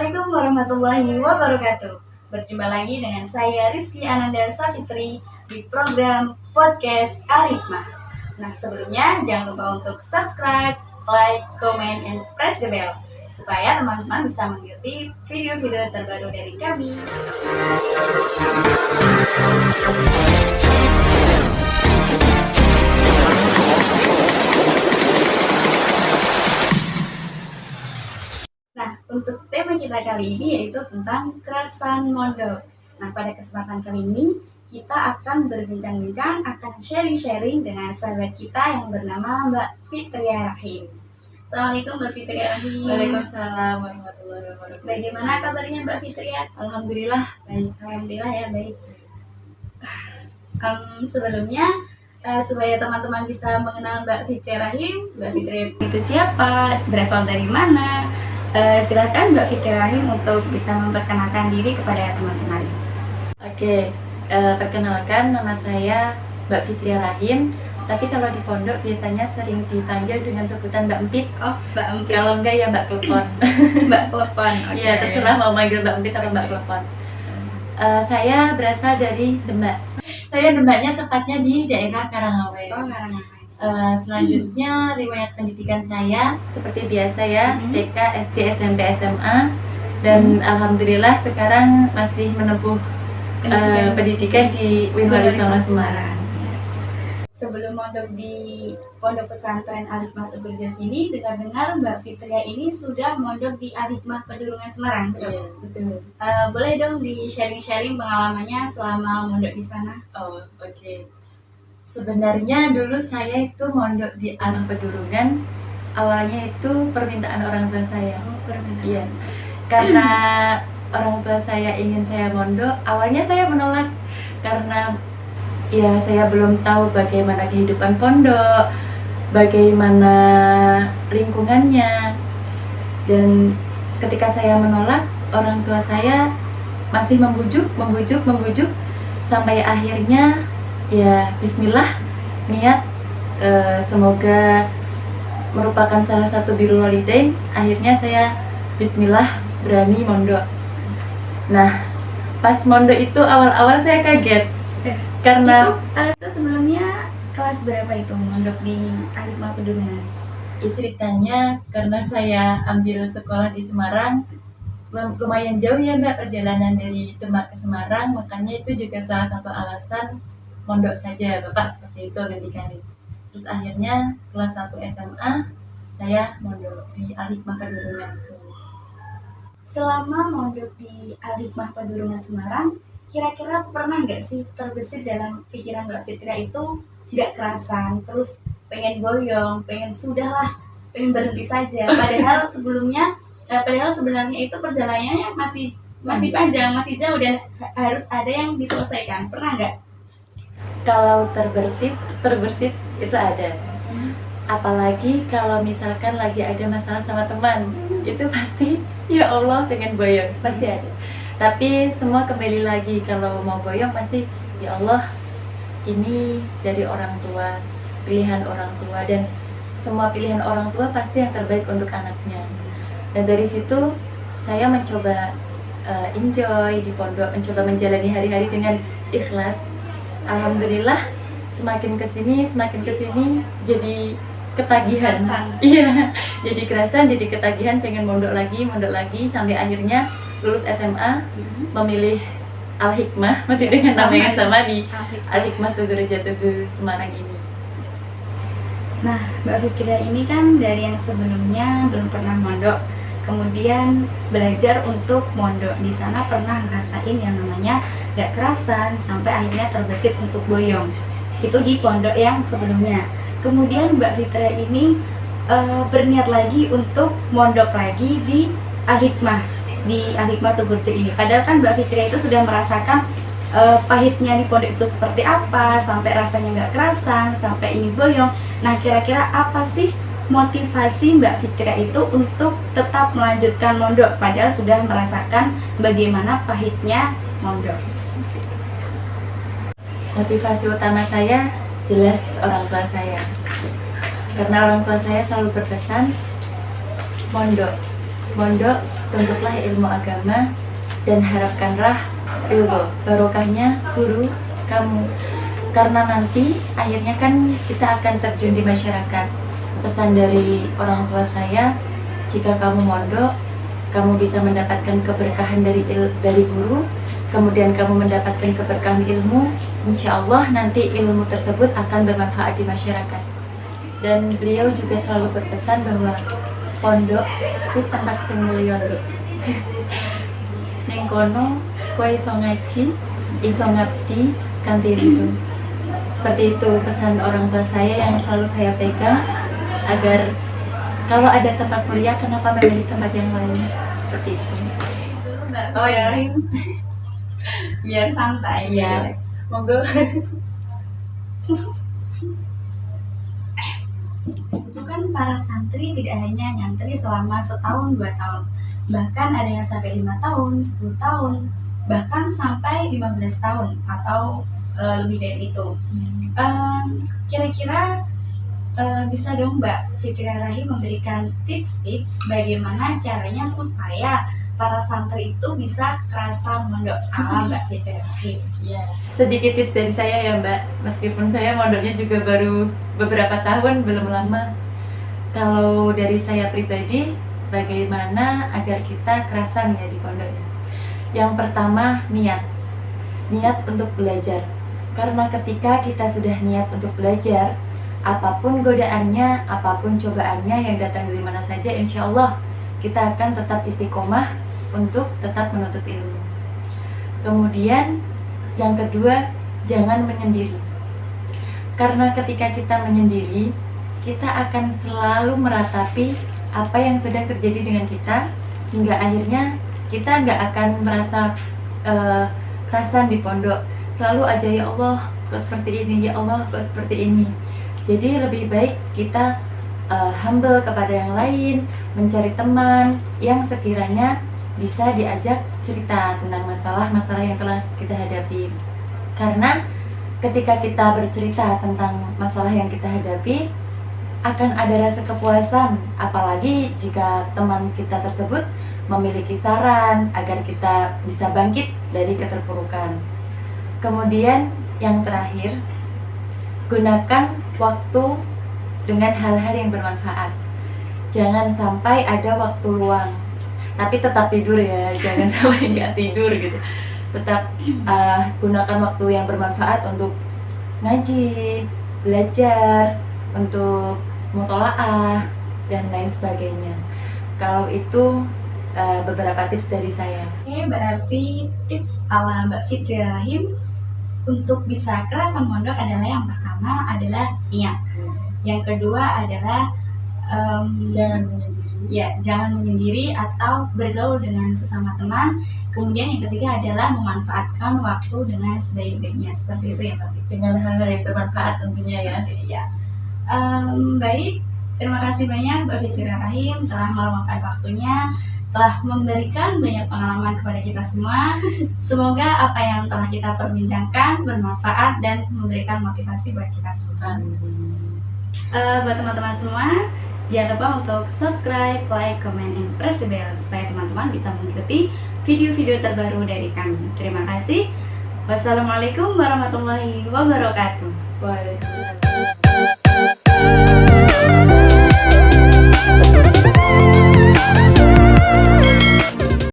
Assalamualaikum warahmatullahi wabarakatuh. Berjumpa lagi dengan saya Rizky Ananda Safitri di program podcast Al-Hikmah. Nah, sebelumnya jangan lupa untuk subscribe, like, comment, and press the bell supaya teman-teman bisa mengikuti video-video terbaru dari kami. Nah, untuk tema kita kali ini yaitu tentang kerasan mondok. Nah, pada kesempatan kali ini kita akan berbincang-bincang, akan sharing-sharing dengan sahabat kita yang bernama Mbak Fitria Rahim. Assalamualaikum Mbak Fitria Rahim. Waalaikumsalam warahmatullahi wabarakatuh. Bagaimana kabarnya Mbak Fitria? Alhamdulillah baik. Alhamdulillah ya baik. Sebelumnya supaya teman-teman bisa mengenal Mbak Fitria Rahim, Mbak Fitria itu siapa, berasal dari mana? Silakan Mbak Fitria Rahim untuk bisa memperkenalkan diri kepada teman-teman. Oke, perkenalkan nama saya Mbak Fitria Rahim. Tapi kalau di pondok biasanya sering dipanggil dengan sebutan Mbak Empit. Oh, Mbak Empit. Kalau enggak ya Mbak Klepon. Mbak Klepon. Iya, terserah mau manggil Mbak Empit atau Mbak Klepon. Saya berasal dari Demak. Saya Demaknya tepatnya di daerah Karangawe. Oh, Karangawe. Selanjutnya riwayat pendidikan saya seperti biasa ya, TK, SD, SMP, SMA, dan alhamdulillah sekarang masih menempuh pendidikan di Winwali Songo Semarang. Sebelum mondok di Pondok Pesantren Al-Hikmah Tegurejo ini, dengar-dengar Mbak Fitria ini sudah mondok di Al-Hikmah Pedurungan Semarang. Iya, betul. Boleh dong di sharing-sharing pengalamannya selama mondok di sana? Oh, oke. Sebenarnya dulu saya itu mondok di Al-Hikmah Pedurungan, awalnya itu permintaan orang tua saya. Oh, permintaan. Iya, karena orang tua saya ingin saya mondok, awalnya saya menolak karena ya saya belum tahu bagaimana kehidupan pondok, bagaimana lingkungannya. Dan ketika saya menolak, orang tua saya masih membujuk sampai akhirnya ya bismillah, niat semoga merupakan salah satu birrul walidain. Akhirnya saya bismillah berani mondok. Nah, pas mondok itu awal-awal saya kaget karena itu sebelumnya kelas berapa itu mondok di Al-Hikmah Pedurungan? ceritanya karena saya ambil sekolah di Semarang, lumayan jauh ya Mbak perjalanan dari Demak ke Semarang, makanya itu juga salah satu alasan mondok saja Bapak seperti itu ngendikani. Terus akhirnya kelas 1 SMA saya mondok di Al-Hikmah Pedurungan itu. Selama mondok di Al-Hikmah Pedurungan Semarang, kira-kira pernah nggak sih terbesit dalam pikiran Mbak Fitria itu nggak kerasan, terus pengen boyong, pengen berhenti saja, padahal sebenarnya itu perjalanannya masih panjang, masih jauh dan harus ada yang diselesaikan. Pernah nggak? Kalau terbersit itu ada. Apalagi kalau misalkan lagi ada masalah sama teman, itu pasti ya Allah pengen boyong, pasti ada. Tapi semua kembali lagi, kalau mau boyong pasti ya Allah ini dari orang tua, pilihan orang tua, dan semua pilihan orang tua pasti yang terbaik untuk anaknya. Dan dari situ saya mencoba enjoy di pondok, mencoba menjalani hari-hari dengan ikhlas. Alhamdulillah semakin kesini jadi ketagihan. Iya, jadi kerasan, jadi ketagihan, pengen mondok lagi sampai akhirnya lulus SMA memilih Al-Hikmah, masih dengan nama yang sama di Al-Hikmah Tegurejo Semarang ini. Nah, Mbak Fitria ini kan dari yang sebelumnya belum pernah mondok, kemudian belajar untuk mondok di sana, pernah ngerasain yang namanya gak kerasan sampai akhirnya terbesit untuk boyong. Itu di pondok yang sebelumnya. Kemudian Mbak Fitria ini berniat lagi untuk mondok lagi di Al-Hikmah, di Al-Hikmah Tegurejo ini. Padahal kan Mbak Fitria itu sudah merasakan pahitnya di pondok itu seperti apa, sampai rasanya nggak kerasan, sampai ini boyong. Nah, kira-kira apa sih motivasi Mbak Fitria itu untuk tetap melanjutkan mondok padahal sudah merasakan bagaimana pahitnya mondok? Motivasi utama saya jelas orang tua saya, karena orang tua saya selalu berpesan mondok mondok, tuntutlah ilmu agama dan harapkanlah barokahnya guru kamu. Karena nanti akhirnya kan kita akan terjun di masyarakat. Pesan dari orang tua saya, jika kamu mondok, kamu bisa mendapatkan keberkahan dari guru, kemudian kamu mendapatkan keberkahan ilmu. Insya Allah nanti ilmu tersebut akan bermanfaat di masyarakat. Dan beliau juga selalu berpesan bahwa pondok itu tempat sing mulya nduk. Ning kono kowe iso ngaji, iso ngabdi kanthi ridho. Seperti itu pesan orang tua saya yang selalu saya pegang, agar kalau ada tempat kuliah kenapa memilih tempat yang lain, seperti itu. Oh ya, biar santai ya. Monggo. Itu kan para santri tidak hanya nyantri selama setahun 2 tahun, bahkan ada yang sampai 5 tahun, 10 tahun, bahkan sampai 15 tahun atau lebih dari itu. Kira-kira bisa dong Mbak Fitria Rahim memberikan tips-tips bagaimana caranya supaya para santri itu bisa kerasa mondok ala Mbak Fitria Rahim. Ya, sedikit tips dari saya ya Mbak, meskipun saya mondoknya juga baru beberapa tahun, belum lama. Kalau dari saya pribadi, bagaimana agar kita kerasan ya di pondoknya? Yang pertama, niat untuk belajar. Karena ketika kita sudah niat untuk belajar, apapun godaannya, apapun cobaannya yang datang dari mana saja, insya Allah kita akan tetap istiqomah untuk tetap menuntut ilmu. Kemudian yang kedua, jangan menyendiri. Karena ketika kita menyendiri, kita akan selalu meratapi apa yang sedang terjadi dengan kita, hingga akhirnya kita nggak akan merasa kerasan di pondok. Selalu aja, ya Allah kok seperti ini, ya Allah kok seperti ini. Jadi lebih baik kita humble kepada yang lain, mencari teman yang sekiranya bisa diajak cerita tentang masalah-masalah yang telah kita hadapi. Karena ketika kita bercerita tentang masalah yang kita hadapi, akan ada rasa kepuasan, apalagi jika teman kita tersebut memiliki saran agar kita bisa bangkit dari keterpurukan. Kemudian yang terakhir, gunakan waktu dengan hal-hal yang bermanfaat. Jangan sampai ada waktu luang, tapi tetap tidur ya, jangan sampai nggak tidur gitu. Tetap gunakan waktu yang bermanfaat untuk ngaji, belajar, untuk mutolaah, dan lain sebagainya. Kalau itu beberapa tips dari saya. Oke, berarti tips ala Mbak Fitria Rahim untuk bisa kerasan mondok adalah yang pertama adalah niat. Yang kedua adalah jangan menyendiri atau bergaul dengan sesama teman. Kemudian yang ketiga adalah memanfaatkan waktu dengan sebaik-baiknya. Seperti itu ya Mbak Fitria. Dengan hal-hal yang bermanfaat tentunya ya. Ya. Baik, terima kasih banyak Mbak Fitria Rahim telah meluangkan waktunya, telah memberikan banyak pengalaman kepada kita semua. Semoga apa yang telah kita perbincangkan bermanfaat dan memberikan motivasi buat kita semua. Buat teman-teman semua, jangan lupa untuk subscribe, like, comment, and press the bell supaya teman-teman bisa mengikuti video-video terbaru dari kami. Terima kasih. Wassalamualaikum warahmatullahi wabarakatuh. Waalaikumsalam.